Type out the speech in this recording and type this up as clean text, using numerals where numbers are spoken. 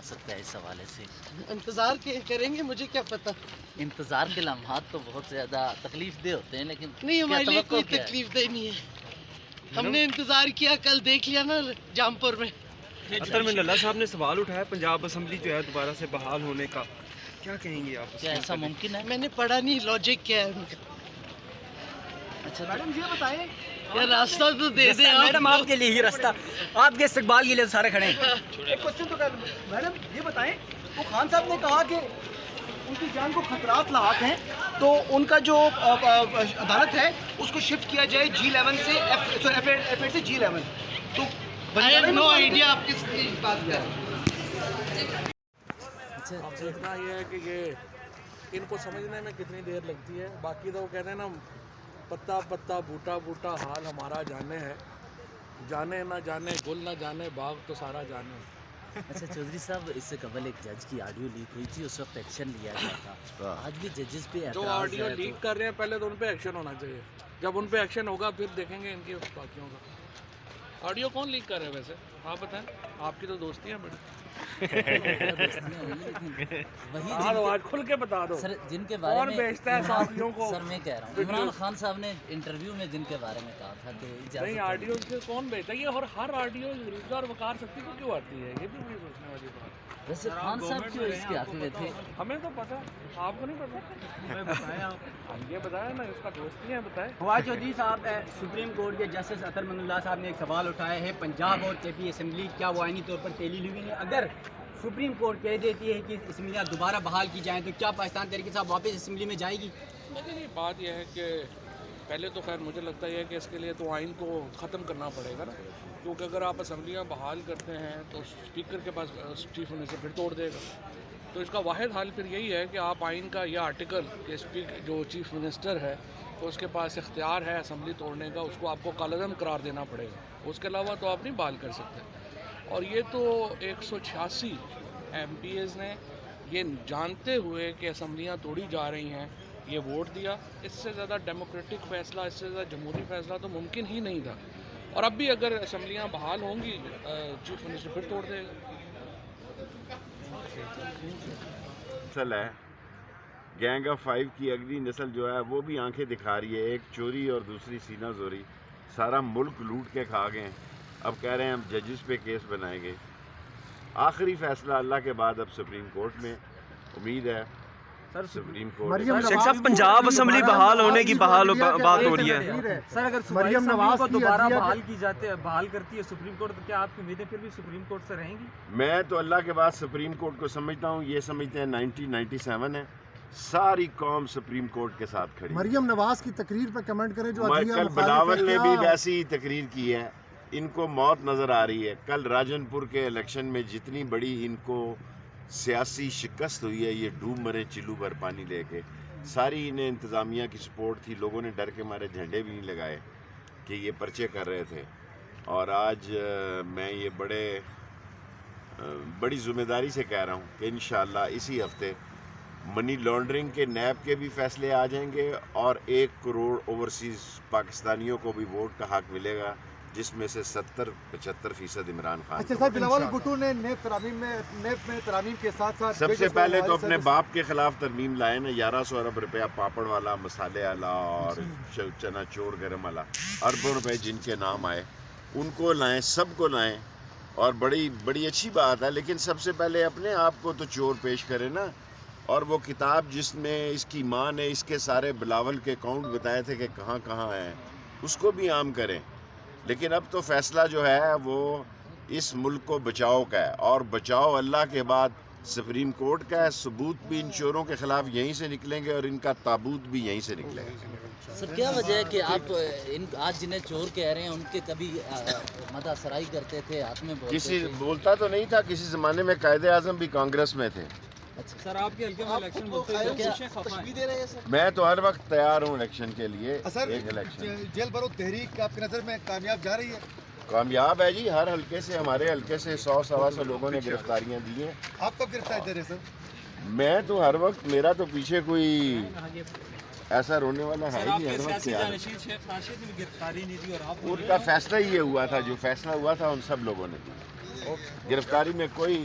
آ سکتا ہے اس حوالے سے؟ انتظار کریں گے، مجھے کیا پتا. انتظار کے لمحات تو بہت زیادہ تکلیف دہ ہوتے ہیں، لیکن نہیں، ہمارے لیے کوئی کیا ہے؟ تکلیف دہ نہیں ہے. ہم نے انتظار کیا، کل دیکھ لیا نا جام پور میں. اطہر من اللہ صاحب نے سوال اٹھایا پنجاب اسمبلی جو ہے دوبارہ سے بحال ہونے کا، کیا کہیں گے آپ؟ کیا ایسا ممکن ہے؟ میں نے پڑھا نہیں لاجک کیا ہے ان کا. اچھا میڈم یہ بتائیں، یہ راستہ تو دے دیں میڈم آپ کے لیے ہی راستہ، آپ کے استقبال کے لیے سارے کھڑے ہیں. ایک کوشچن تو کر میڈم یہ بتائیں، وہ خان صاحب نے کہا کہ ان کی جان کو خطرات لاحق ہیں، تو ان کا جو عدالت ہے اس کو شفٹ کیا جائے G11 سے F8 سے G11. تو نو آئیڈیا آپ کس کی بات کر رہے ہیں. اب دیکھنا یہ ہے کہ یہ ان کو سمجھنے میں کتنی دیر لگتی ہے. باقی تو وہ کہتے ہیں نا، پتا پتا بوٹا بوٹا حال ہمارا جانے ہے، جانے نہ جانے گل نہ جانے باغ تو سارا جانے. اچھا چودھری صاحب، اس سے قبل ایک جج کی آڈیو لیک ہوئی تھی، اس وقت ایکشن لیا گیا تھا. آج بھی ججز پہ جو اعتراض آڈیو ہے لیک کر رہے ہیں پہلے تو ان پہ ایکشن ہونا چاہیے. جب ان پہ ایکشن ہوگا پھر دیکھیں گے ان کی باقیوں کا. آڈیو کون لیک کر رہے ہیں ویسے آپ بتائیں؟ آپ کی تو دوستی ہے میڈم. وہی آج کھل کے بتا دو سر جن کے بارے میں بیچتا ہے صحافیوں کو. سر میں کہہ رہا ہوں، عمران خان صاحب نے انٹرویو میں جن کے بارے میں کہا تھا کہ نہیں، آڈیو سے کون بیچتا ہے یہ؟ اور ہر آڈیو روزگار وقار سکتی کو کیوں آتی ہے؟ یہ بھی مجھے سوچنے والی بات. ویسے خان صاحب کیوں اس کے حق میں تھے؟ ہمیں تو پتا، آپ کو نہیں پتا. یہ بتایا نا، اس کا دوست نہیں ہے. بتائیں. فواد چودھری صاحب، سپریم کورٹ کے جسٹس اطہر من اللہ صاحب نے ایک سوال اٹھایا ہے، پنجاب اور کے پی اسمبلی کیا وہ آئینی طور پر تحلیل ہوئی نہیں؟ اگر سپریم کورٹ کہہ دیتی ہے کہ اسمبلیاں دوبارہ بحال کی جائیں تو کیا پاکستان تحریک صاحب واپس اسمبلی میں جائے گی؟ لیکن بات یہ ہے کہ پہلے تو خیر مجھے لگتا ہے کہ اس کے لیے تو آئین کو ختم کرنا پڑے گا نا، کیونکہ اگر آپ اسمبلیاں بحال کرتے ہیں تو اسپیکر کے پاس چیف منسٹر پھر توڑ دے گا. تو اس کا واحد حل پھر یہی ہے کہ آپ آئین کا یہ آرٹیکل کہ جو چیف منسٹر ہے تو اس کے پاس اختیار ہے اسمبلی توڑنے کا، اس کو آپ کو کالعدم قرار دینا پڑے گا. اس کے علاوہ تو آپ نہیں بحال کر سکتے. اور یہ تو 186 ایم پی ایز نے یہ جانتے ہوئے کہ اسمبلیاں توڑی جا رہی ہیں یہ ووٹ دیا. اس سے زیادہ ڈیموکریٹک فیصلہ، اس سے زیادہ جمہوری فیصلہ تو ممکن ہی نہیں تھا. اور اب بھی اگر اسمبلیاں بحال ہوں گی چیف منسٹر پھر توڑ دے گا. نسل ہے گینگ آف 5 کی اگلی نسل جو ہے وہ بھی آنکھیں دکھا رہی ہے، ایک چوری اور دوسری سینہ زوری. سارا ملک لوٹ کے کھا گئے ہیں. اب کہہ رہے ہیں ہم ججز پہ کیس بنائیں گے. آخری فیصلہ اللہ کے بعد اب سپریم کورٹ میں. امید ہے سپریم کورٹ. شیخ صاحب پنجاب اسمبلی بحال ہونے کی بات ہو رہی ہے. سر اگر مریم نواز کو دوبارہ بحال کرتی ہے سپریم کورٹ تو کیا آپ کی امیدیں پھر بھی سپریم کورٹ سے رہیں گی؟ میں تو اللہ کے بعد سپریم کورٹ کو سمجھتا ہوں، یہ سمجھتے ہیں 1997 ہے. ساری قوم سپریم کورٹ کے ساتھ کھڑی. مریم نواز کی تقریر پہ کمنٹ کریں جو کل بلاول نے بھی ویسی ہی تقریر کی ہے. ان کو موت نظر آ رہی ہے. کل راجن پور کے الیکشن میں جتنی بڑی ان کو سیاسی شکست ہوئی ہے، یہ ڈوب مرے چلو بھر پانی لے کے. ساری انہیں انتظامیہ کی سپورٹ تھی. لوگوں نے ڈر کے مارے جھنڈے بھی نہیں لگائے کہ یہ پرچے کر رہے تھے. اور آج میں یہ بڑی ذمہ داری سے کہہ رہا ہوں کہ انشاءاللہ اسی ہفتے منی لانڈرنگ کے نیب کے بھی فیصلے آ جائیں گے اور 1 کروڑ اوورسیز پاکستانیوں کو بھی ووٹ کا حق ملے گا، جس میں سے 70-75% عمران خان. اچھا صاحب، بلاول بھٹو نے نیب میں ترامیم کے ساتھ ساتھ سب سے پہلے تو اپنے باپ کے خلاف ترمیم لائے نا. 1100 ارب روپیہ پاپڑ والا، مسالے والا اور چنا چور گرم والا، اربوں روپے جن کے نام آئے ان کو لائیں، سب کو لائیں. اور بڑی اچھی بات ہے، لیکن سب سے پہلے اپنے آپ کو تو چور پیش کرے نا. اور وہ کتاب جس میں اس کی ماں نے اس کے سارے بلاول کے اکاؤنٹ بتائے تھے کہ کہاں کہاں ہیں، اس کو بھی عام کریں. لیکن اب تو فیصلہ جو ہے وہ اس ملک کو بچاؤ کا ہے، اور بچاؤ اللہ کے بعد سپریم کورٹ کا ہے. ثبوت بھی ان چوروں کے خلاف یہیں سے نکلیں گے اور ان کا تابوت بھی یہیں سے نکلے گا. سر کیا وجہ ہے کہ آپ آج جنہیں چور کہہ رہے ہیں ان کے کبھی مدح سرائی کرتے تھے، ہاتھ میں بولتا تو نہیں تھا. کسی زمانے میں قائد اعظم بھی کانگریس میں تھے. سر آپ کے حلقے میں الیکشن میں تو ہر وقت تیار ہوں الیکشن کے لیے. ایک الیکشن جیل بھرو تحریک آپ کی نظر میں کامیاب جا رہی ہے؟ کامیاب ہے جی. ہر حلقے سے، ہمارے حلقے سے 100-125 لوگوں نے گرفتاریاں دی ہیں. آپ کب گرفتار دے رہے سر؟ میں تو ہر وقت، میرا تو پیچھے کوئی ایسا رونے والا ہے ہی ہر وقت تیار. ان کا فیصلہ ہی یہ ہوا تھا، جو فیصلہ ہوا تھا ان سب لوگوں نے. گرفتاری میں کوئی